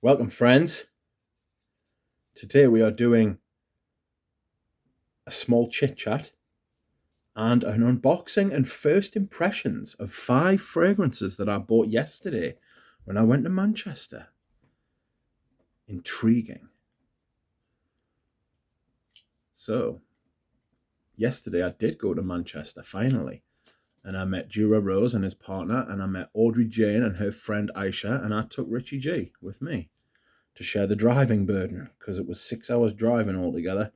Welcome, friends. Today we are doing a small chit chat and an unboxing and first impressions of 5 fragrances that I bought yesterday when I went to Manchester. Intriguing. So, yesterday I did go to Manchester finally, and I met Jura Rose and his partner, and I met Audrey Jane and her friend Aisha, and I took Richie G with me to share the driving burden because it was 6 hours driving altogether.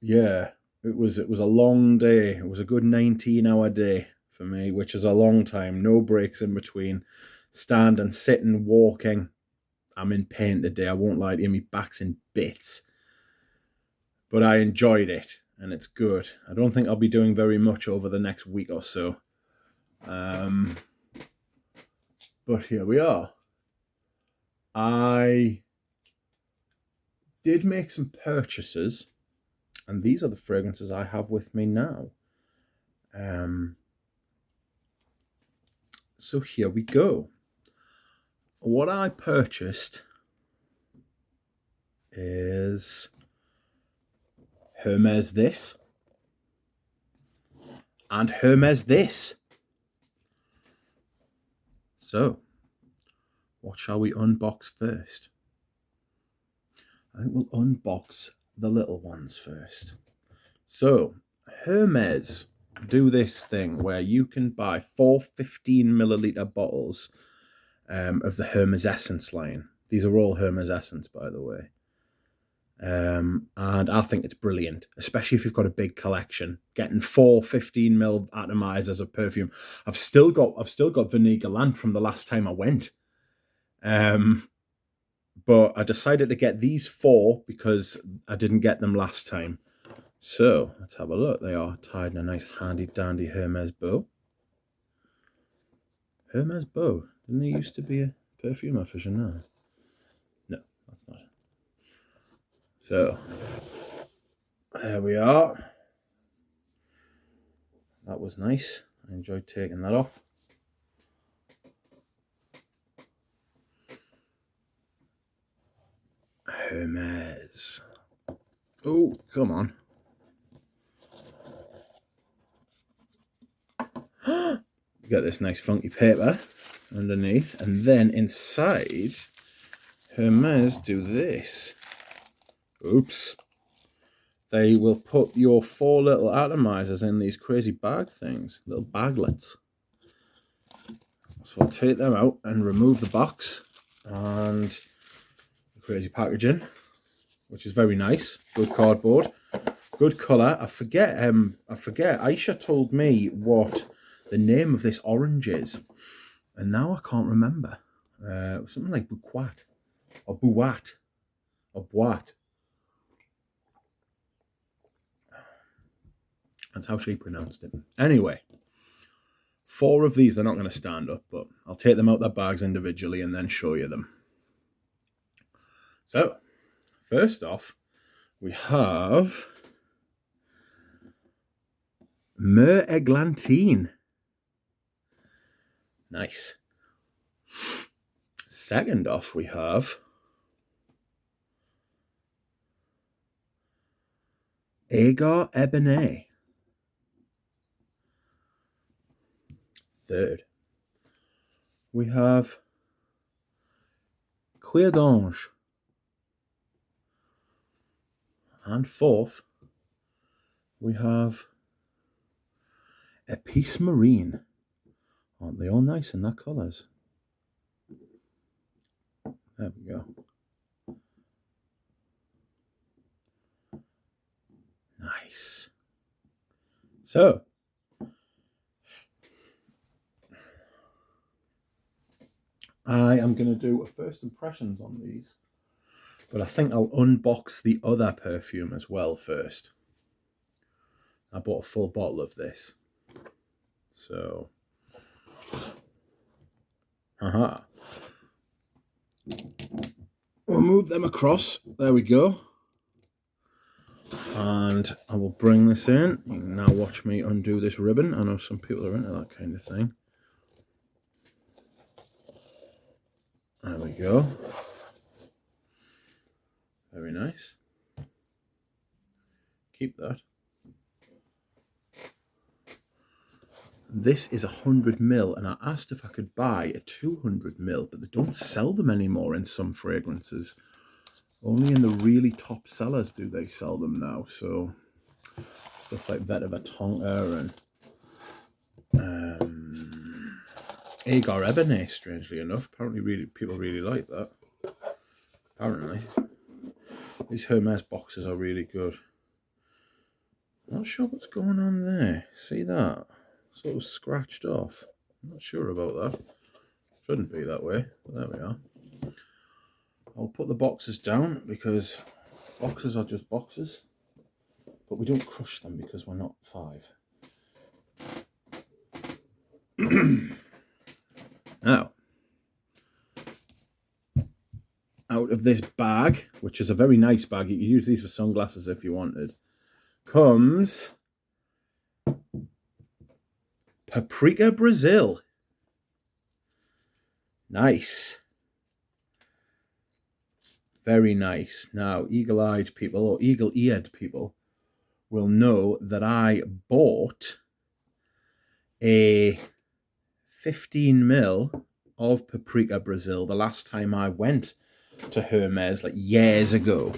Yeah, it was a long day. It was a good 19-hour day for me, which is a long time. No breaks in between. Standing, sitting, walking. I'm in pain today. I won't lie to you, my back's in bits. But I enjoyed it, and it's good. I don't think I'll be doing very much over the next week or so. But here we are. I did make some purchases, and these are the fragrances I have with me now. So here we go. What I purchased is Hermes this and Hermes this. So, what shall we unbox first? I think we'll unbox the little ones first. So, Hermes do this thing where you can buy 4 15-milliliter bottles of the Hermes Hermessence line. These are all Hermes Hermessence, by the way. And I think it's brilliant, especially if you've got a big collection. Getting 4 15-ml atomizers of perfume. I've still got Vanille Gallant from the last time I went. But I decided to get these 4 because I didn't get them last time. So let's have a look. They are tied in a nice handy dandy Hermes bow. Hermes bow. Didn't there used to be a perfume aficionado? No, that's not it. So there we are. That was nice. I enjoyed taking that off. Hermes. Oh, come on. You got this nice funky paper underneath, and then inside, Hermes do this. Oops. They will put your 4 little atomizers in these crazy bag things, little baglets. So I'll take them out and remove the box and the crazy packaging, which is very nice. Good cardboard, good colour. I forget. Aisha told me what the name of this orange is, and now I can't remember. Something like Bouquat or Bouat or Boat. That's how she pronounced it. Anyway, 4 of these, they're not going to stand up, but I'll take them out their bags individually and then show you them. So, first off, we have Mer Eglantine. Nice. Second off, we have Agar Ebene. Third, we have Cuir d'Ange. And fourth, we have Épice Marine. Aren't they all nice in their colours? There we go. Nice. So, I am going to do a first impressions on these, but I think I'll unbox the other perfume as well first. I bought a full bottle of this. So, we'll move them across. There we go. And I will bring this in. You can now watch me undo this ribbon. I know some people are into that kind of thing. There we go. Very nice. Keep that. This is 100ml, and I asked if I could buy a 200ml, but they don't sell them anymore in some fragrances. Only in the really top sellers do they sell them now. So stuff like Vetiver Tonka and Agar Ebony, strangely enough. Apparently people really like that. Apparently. These Hermes boxes are really good. Not sure what's going on there. See that? Sort of scratched off. I'm not sure about that. Shouldn't be that way, but there we are. I'll put the boxes down because boxes are just boxes, but we don't crush them because we're not 5. Now, out of this bag, which is a very nice bag, you could use these for sunglasses if you wanted, comes Paprika Brazil. Nice. Very nice. Now, eagle-eyed people or eagle-eared people will know that I bought a 15ml of Paprika Brazil the last time I went to Hermes, like years ago.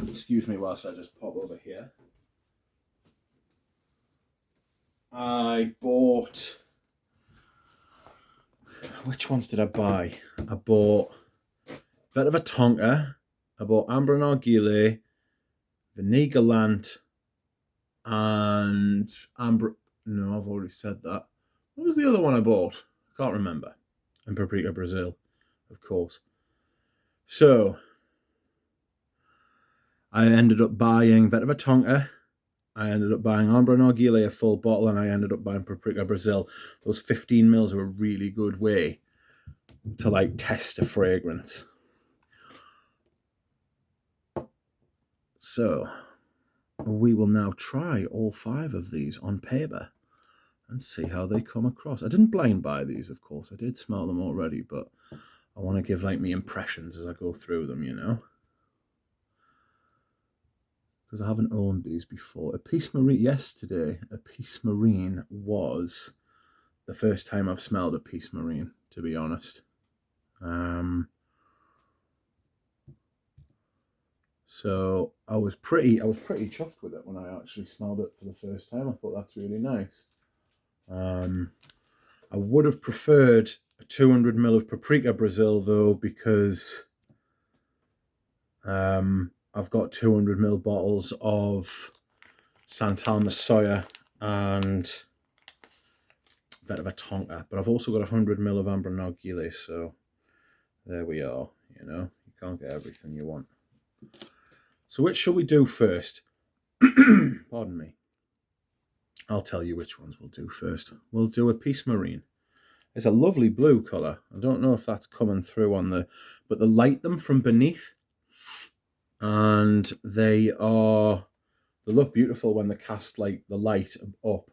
Excuse me whilst I just pop over here. I bought... Which ones did I buy? I bought Vetiver Tonka, I bought Amber Narguilé, Vanille Galant, and Amber... No, I've already said that. What was the other one I bought? I can't remember. And Paprika Brazil, of course. So, I ended up buying Vetiver Tonka, I ended up buying Amber Narguilé, a full bottle, and I ended up buying Paprika Brazil. Those 15ml are a really good way to like test a fragrance. So, we will now try all 5 of these on paper and see how they come across. I didn't blind buy these, of course. I did smell them already, but I want to give like me impressions as I go through them, you know? Because I haven't owned these before. A Peace Marine, yesterday, a Peace Marine was the first time I've smelled a Peace Marine, to be honest. So I was pretty chuffed with it when I actually smelled it for the first time. I thought that's really nice. I would have preferred a 200ml of Paprika Brazil though, because I've got 200ml bottles of Santal Massoya and Vetiver Tonka, but I've also got 100ml of Amber Narguilé, so there we are. You know, you can't get everything you want. So which shall we do first? Pardon me. I'll tell you which ones we'll do first. We'll do a Peace Marine. It's a lovely blue colour. I don't know if that's coming through on the... But they light them from beneath. And they look beautiful when they cast like the light up.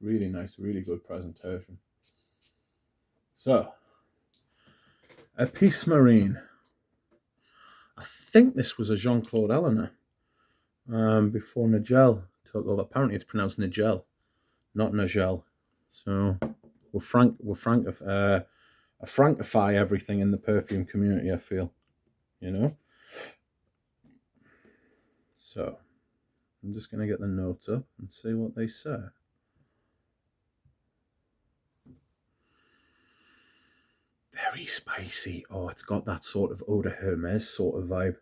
Really nice, really good presentation. So, a Peace Marine. I think this was a Jean-Claude Eleanor before Nigel took over. Apparently it's pronounced Nigel, not Nigel. So we'll frankify everything in the perfume community, I feel, you know. So I'm just going to get the notes up and see what they say. Very spicy. Oh, it's got that sort of Eau de Hermes sort of vibe.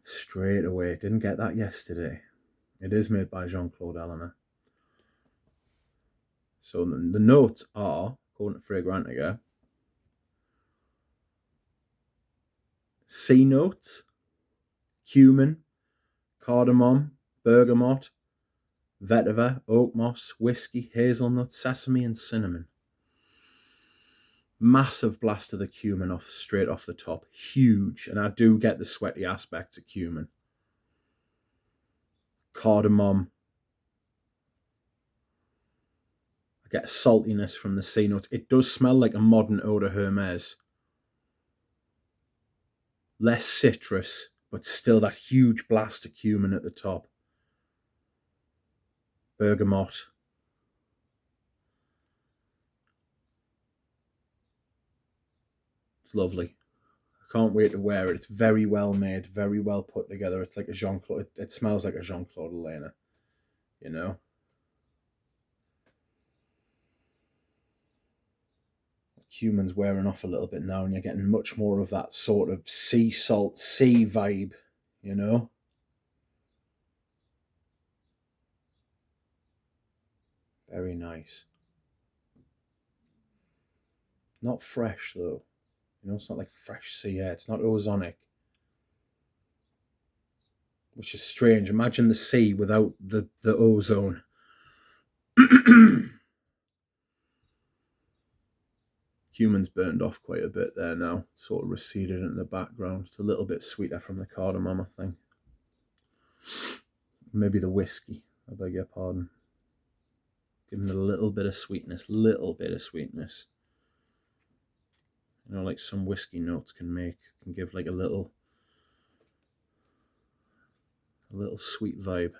Straight away. Didn't get that yesterday. It is made by Jean-Claude Eleanor. So the notes are, according to Fragrantica, C notes, cumin, cardamom, bergamot, vetiver, oak moss, whiskey, hazelnut, sesame, and cinnamon. Massive blast of the cumin off straight off the top. Huge. And I do get the sweaty aspects of cumin. Cardamom. I get a saltiness from the sea nuts. It does smell like a modern eau de Hermes. Less citrus, but still that huge blast of cumin at the top. Bergamot. It's lovely. I can't wait to wear it. It's very well made, very well put together. It's like a Jean-Claude. It smells like a Jean-Claude Elena, you know? Cumin's wearing off a little bit now, and you're getting much more of that sort of sea salt, sea vibe, you know? Very nice. Not fresh, though. You know, it's not like fresh sea air. It's not ozonic. Which is strange. Imagine the sea without the ozone. Cumin's burned off quite a bit there now. Sort of receded in the background. It's a little bit sweeter from the cardamom, I think. Maybe the whiskey. I beg your pardon. Giving it a little bit of sweetness. Little bit of sweetness. You know, like some whiskey notes can give like a little sweet vibe.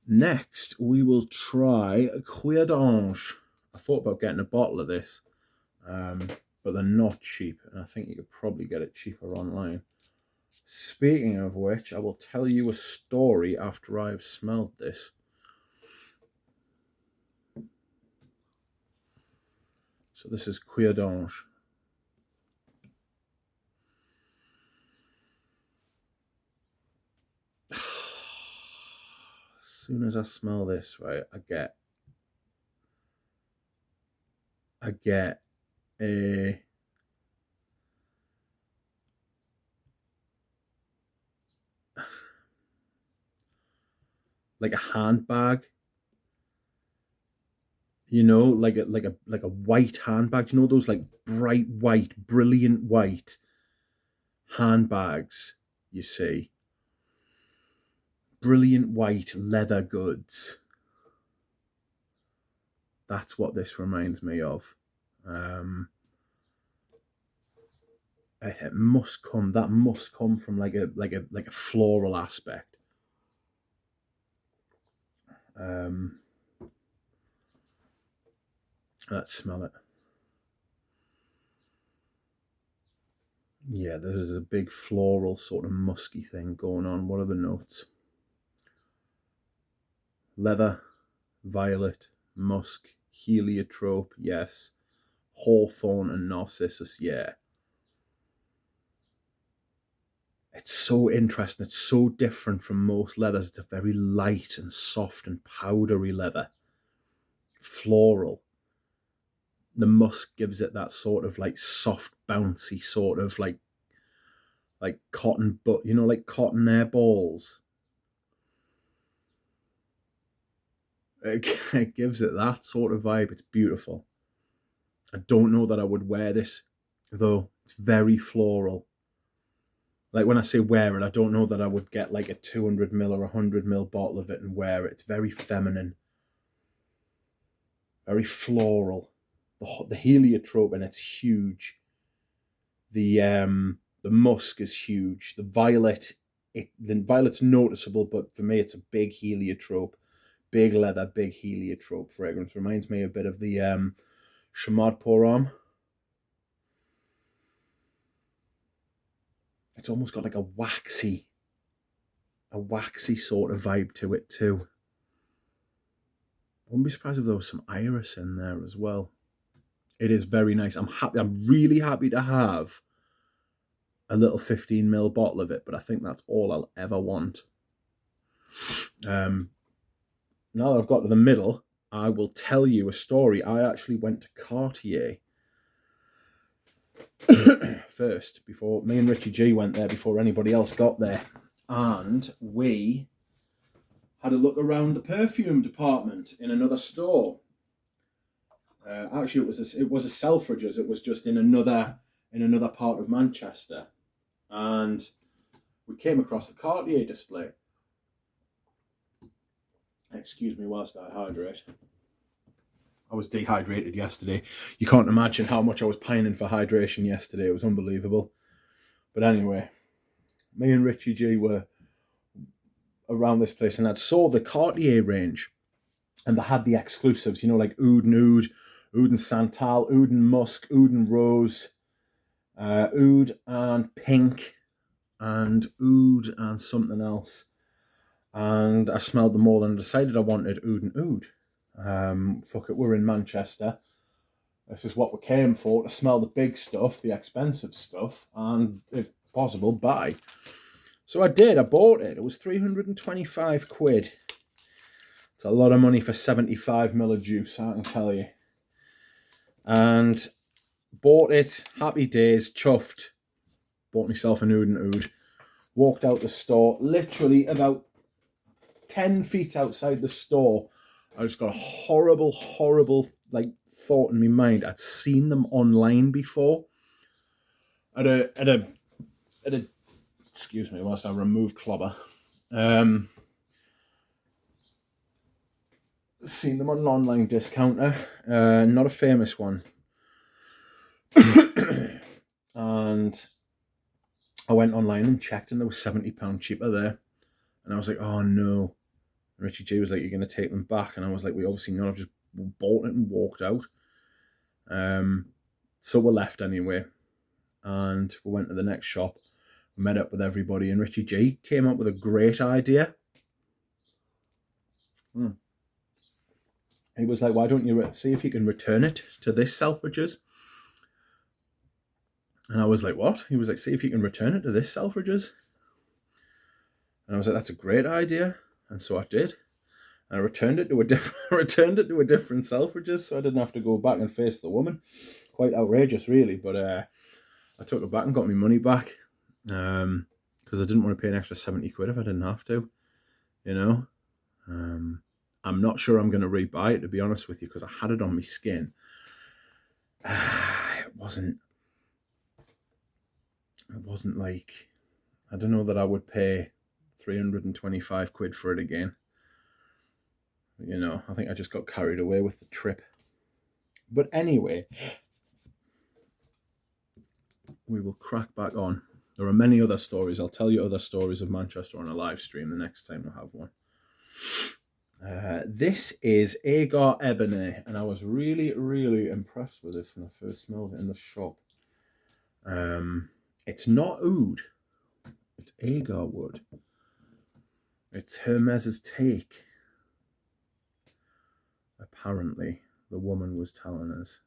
Next, we will try Cuir d'Ange. I thought about getting a bottle of this, but they're not cheap, and I think you could probably get it cheaper online. Speaking of which, I will tell you a story after I've smelled this. So this is Cuir d'Ange. As soon as I smell this, right, I get a like a handbag, you know, like a white handbag. You know those like bright white, brilliant white handbags you see. Brilliant white leather goods. That's what this reminds me of. It must come. That must come from like a floral aspect. Let's smell it. Yeah, there's a big floral sort of musky thing going on. What are the notes? Leather, violet, musk, heliotrope, yes. Hawthorn and narcissus, yeah. It's so interesting. It's so different from most leathers. It's a very light and soft and powdery leather. Floral. The musk gives it that sort of like soft, bouncy sort of like cotton, but you know, like cotton air balls. It gives it that sort of vibe. It's beautiful. I don't know that I would wear this, though. It's very floral. Like when I say wear it, I don't know that I would get like a 200ml or 100ml bottle of it and wear it. It's very feminine. Very floral. The heliotrope and it's huge. The musk is huge. The violet's noticeable, but for me it's a big heliotrope. Big leather, big heliotrope fragrance. Reminds me a bit of the Chamade Pour Homme. It's almost got like a waxy sort of vibe to it too. I wouldn't be surprised if there was some iris in there as well. It is very nice. I'm really happy to have a little 15ml bottle of it, but I think that's all I'll ever want. Now that I've got to the middle, I will tell you a story. I actually went to Cartier first, before me and Richie G went there, before anybody else got there. And we had a look around the perfume department in another store. Actually, it was a Selfridges. It was just in another part of Manchester, and we came across the Cartier display. Excuse me whilst I hydrate. I was dehydrated yesterday. You can't imagine how much I was pining for hydration yesterday. It was unbelievable. But anyway, me and Richie G were around this place, and I'd saw the Cartier range, and they had the exclusives, like Oud Nude, Oud and Santal, Oud and Musk, Oud and Rose, Oud and Pink, and Oud and something else. And I smelled them all and decided I wanted Oud and Oud. Fuck it, we're in Manchester. This is what we came for, to smell the big stuff, the expensive stuff, and if possible, buy. So I did, I bought it. It was 325 quid. It's a lot of money for 75 ml of juice, I can tell you. And bought it, happy days, chuffed. Bought myself an Oud and Oud. Walked out the store, literally about 10 feet outside the store. I just got a horrible thought in my mind. I'd seen them online before. At a excuse me, whilst I remove clobber. Seen them on an online discounter, not a famous one. And I went online and checked, and they were £70 cheaper there. And I was like, oh no. And Richie G was like, you're going to take them back? And I was like, we obviously not. I've just bought it and walked out. So we left anyway. And we went to the next shop. We met up with everybody. And Richie G came up with a great idea. He was like, why don't you see if you can return it to this Selfridges? And I was like, what? He was like, see if you can return it to this Selfridges. And I was like, that's a great idea. And so I did. And I returned it to a different Selfridges, so I didn't have to go back and face the woman. Quite outrageous, really. But I took it back and got my money back. Because I didn't want to pay an extra 70 quid if I didn't have to. I'm not sure I'm going to rebuy it, to be honest with you, because I had it on my skin. It wasn't like, I don't know that I would pay 325 quid for it again. I think I just got carried away with the trip. But anyway, we will crack back on. There are many other stories. I'll tell you other stories of Manchester on a live stream the next time we'll have one. This is Agar Ebony, and I was really, really impressed with this when I first smelled it in the shop. It's not oud. It's agar wood. It's Hermes's take. Apparently, the woman was telling us.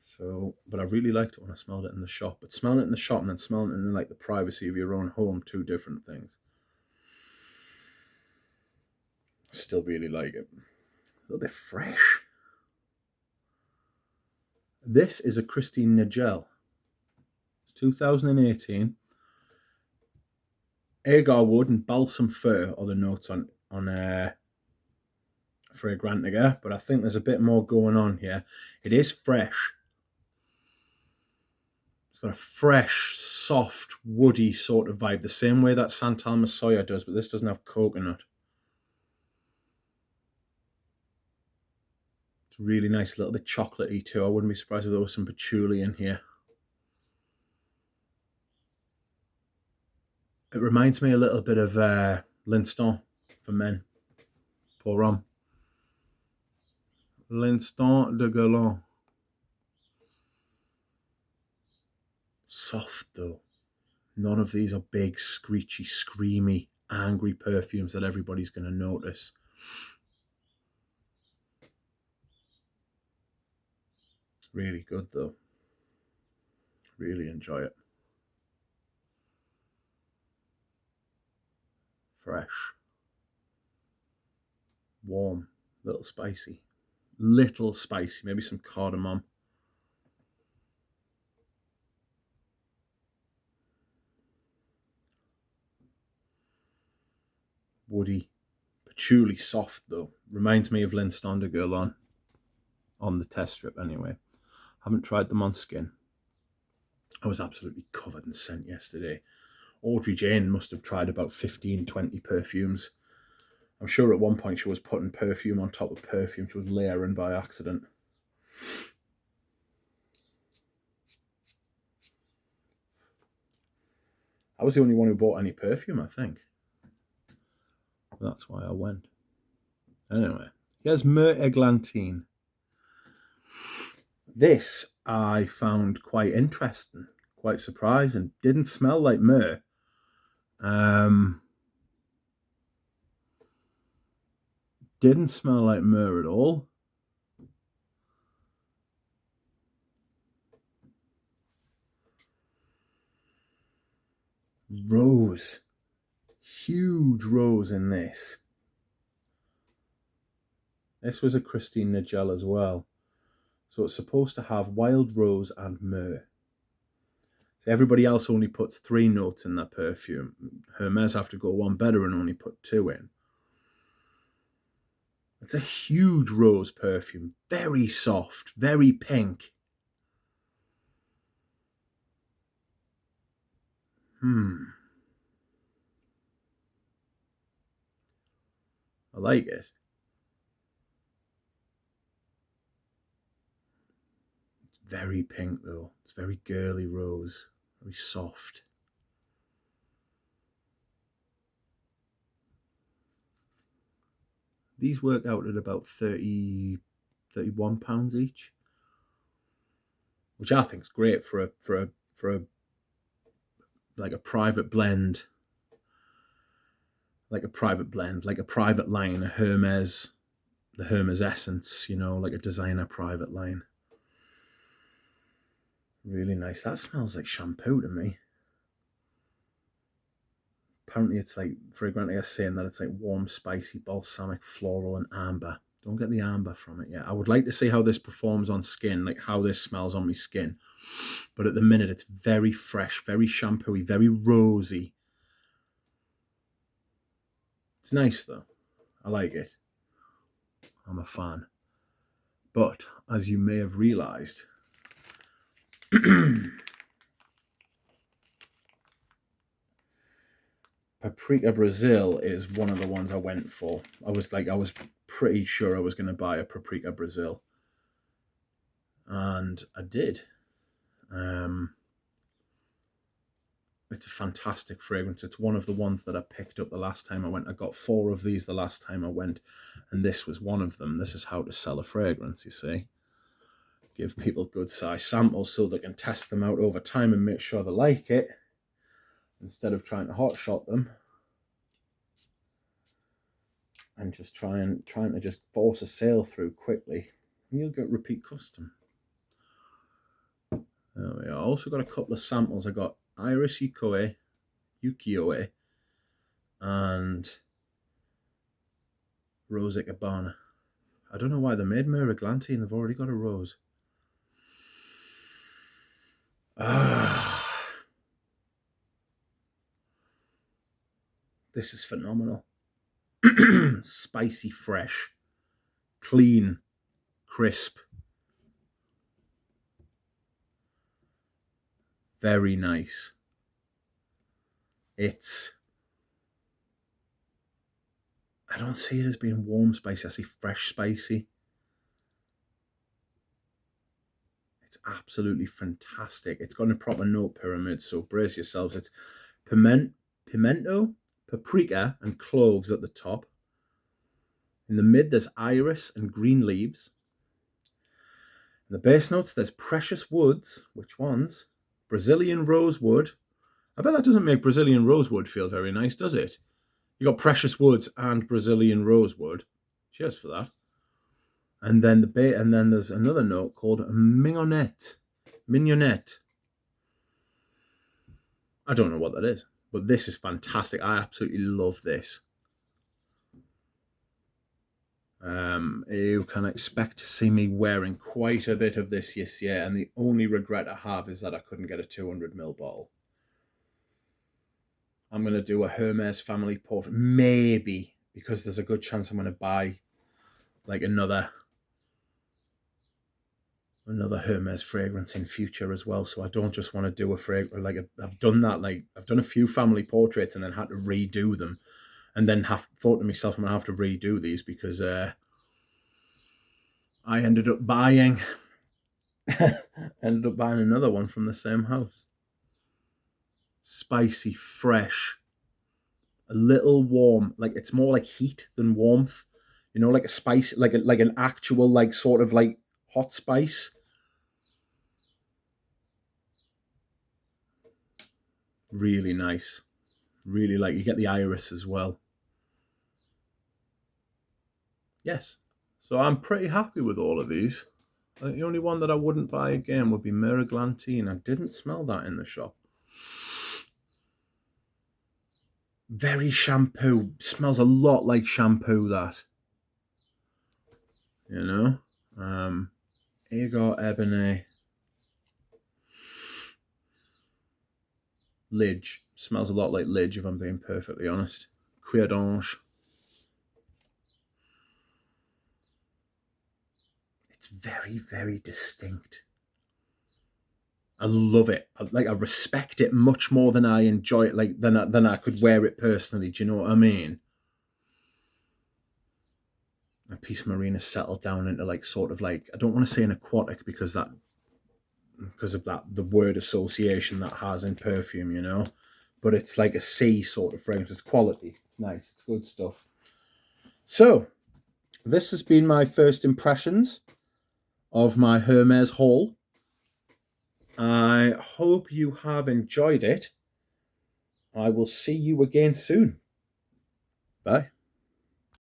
So, but I really liked it when I smelled it in the shop. But smelling it in the shop and then smelling it in like the privacy of your own home, two different things. I still really like it. A little bit fresh. This is a Christine Nagel. It's 2018. Agar wood and balsam fir are the notes on Fragrantica, but I think there's a bit more going on here. It is fresh. It's got a fresh, soft, woody sort of vibe, the same way that Santal Messiah does, but this doesn't have coconut. It's really nice, a little bit chocolatey too. I wouldn't be surprised if there was some patchouli in here. It reminds me a little bit of L'instant for men. Pour homme. L'Instant de Galant. Soft though. None of these are big, screechy, screamy, angry perfumes that everybody's going to notice. Really good though. Really enjoy it. Fresh. Warm. Little spicy. Maybe some cardamom. Woody. Patchouli soft though. Reminds me of Linstonder Girl on the test strip anyway. Haven't tried them on skin. I was absolutely covered in scent yesterday. Audrey Jane must have tried about 15, 20 perfumes. I'm sure at one point she was putting perfume on top of perfume. She was layering by accident. I was the only one who bought any perfume, I think. That's why I went. Anyway, here's Myrrh Eglantine. This I found quite interesting, quite surprising. Didn't smell like myrrh. Didn't smell like myrrh at all. Rose. Huge rose in this. This was a Christine Nigel as well. So it's supposed to have wild rose and myrrh. So everybody else only puts 3 notes in their perfume. Hermes have to go one better and only put 2 in. It's a huge rose perfume. Very soft, very pink. I like it. It's very pink though. It's very girly rose. Very soft. These work out at about £31 each, which I think is great for a like a private blend, like a private line, a Hermes, the Hermes Essence, you know, like a designer private line. Really nice. That smells like shampoo to me. Apparently it's like, fragrantly is saying that it's like warm, spicy, balsamic, floral and amber. Don't get the amber from it yet. I would like to see how this performs on skin, like how this smells on my skin. But at the minute, it's very fresh, very shampooy, very rosy. It's nice though. I like it. I'm a fan. But as you may have realised, Paprika Brazil is one of the ones I went for. I was pretty sure I was going to buy a Paprika Brazil. And I did. It's a fantastic fragrance. It's one of the ones that I picked up the last time I went. I got 4 of these the last time I went, and this was one of them. This is how to sell a fragrance, you see. Give people good size samples so they can test them out over time and make sure they like it, instead of trying to hotshot them and just trying to just force a sale through quickly. And you'll get repeat custom. There we are. I also got a couple of samples. I got Iris Ukiyo-e, and Rose Ikebana. I don't know why they made Myrrh Eglantine. They've already got a rose. This is phenomenal. Spicy, fresh, clean, crisp. Very nice. I don't see it as being warm spicy. I see fresh spicy. It's absolutely fantastic. It's got a proper note pyramid, so brace yourselves. It's pimento, paprika, and cloves at the top. In the mid, there's iris and green leaves. In the base notes, there's precious woods. Which ones? Brazilian rosewood. I bet that doesn't make Brazilian rosewood feel very nice, does it? You got precious woods and Brazilian rosewood. Cheers for that. And then there's another note called mignonette. I don't know what that is, but this is fantastic. I absolutely love this. You can expect to see me wearing quite a bit of this this year, and the only regret I have is that I couldn't get a 200ml bottle. I'm going to do a Hermes family portrait, maybe because there's a good chance I'm going to buy like another Hermes fragrance in future as well. So I don't just want to do a fragrance. Like I've done that. Like I've done a few family portraits and then had to redo them, and then thought to myself, I'm gonna have to redo these because I ended up buying another one from the same house. Spicy, fresh, a little warm. Like it's more like heat than warmth. You know, like a spice, like an actual like sort of like hot spice. Really nice. Really like, you get the iris as well. Yes. So I'm pretty happy with all of these. The only one that I wouldn't buy again would be Miraglantine. I didn't smell that in the shop. Very shampoo. Smells a lot like shampoo, that. You know? Agar Ebony. Lidge. Smells a lot like Lidge, if I'm being perfectly honest. Cuir d'Ange. It's very, very distinct. I love it. I respect it much more than I enjoy it. Like than I could wear it personally. Do you know what I mean? And Peace Marine has settled down into like sort of like, I don't want to say an aquatic because of that the word association that has in perfume, you know. But it's like a sea sort of fragrance. It's quality. It's nice. It's good stuff. So this has been my first impressions of my Hermes haul. I hope you have enjoyed it. I will see you again soon. Bye.